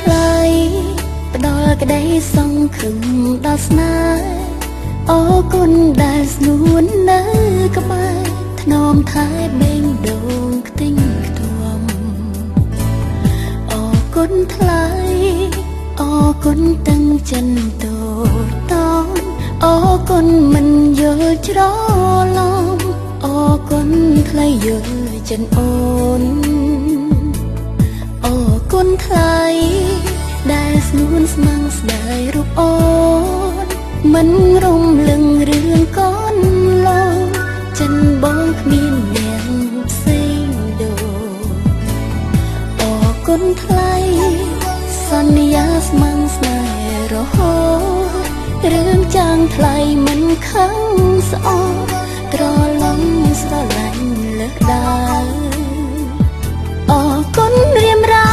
ថ្លៃផ្ដល់ក្តីសង្ឃឹមដល់ស្នេហ៍អរគុណដែលស្ងួននៅក្បែរថ្នមថែបេងដូងខ្ទិញខ្ទាំអរគុណថ្លៃអរគុណទាំងចិនតូតូនអរគុណមិនយល់ច្រឡំអរគុណថ្លៃយល់ចិនអូនអរគុណថ្លៃដែលស្ងួនស្មងស្ដាយរូបអូនមិនរំលឹងរឿងកូនឡងចិនបងគ្មានអ្នកផ្សេងដូរអរគុណថ្លៃសន្យាស្មងស្នេហ៍រហូតរឿងចាំងថ្លៃមិនខឹងស្អប់ត្រឡងស្រឡាញ់លើកដើរអរគុណរៀមរា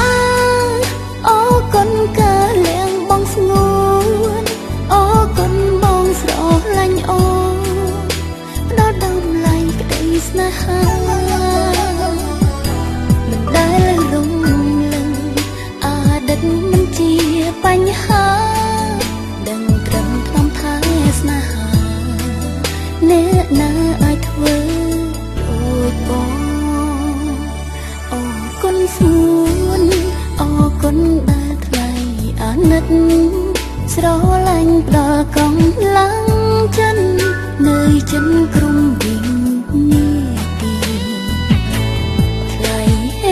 អរគុណការលៀងបងស្ងួនអរគុណបងស្រឡាញ់អូនផ្ដល់ដំឡៃក្តីស្នេហាមិនដែលរំលឹងអតីតមិនជាបញ្ហាដឹងត្រឹមក្នុងថែស្នេហាអ្នកណាអាចធ្វើដូចបងអរគុណស្ងួនអរគុណដែលថ្លៃអាណិតស្រឡាញ់ផ្ដល់កំលាំងចិននៅចិនក្រុមវិញនីតិថ្លៃ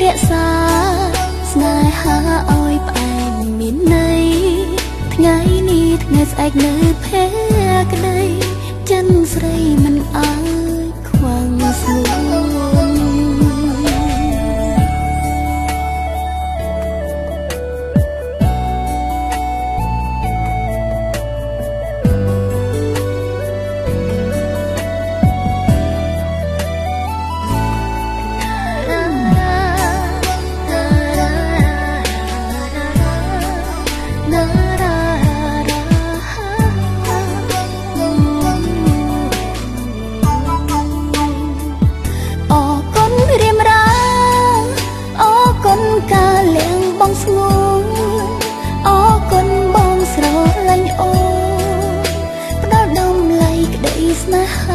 រក្សាស្នេហាឲ្យផ្អែមមានន័យថ្ងៃនេះថ្ងៃស្អែកនៅភក្តីចិនស្រីមិនអើយខ្វាំងស្ងួនស្ងួនអរគុណបងស្រឡាញ់អូនផ្ដល់ដំឡៃក្តីស្នេហា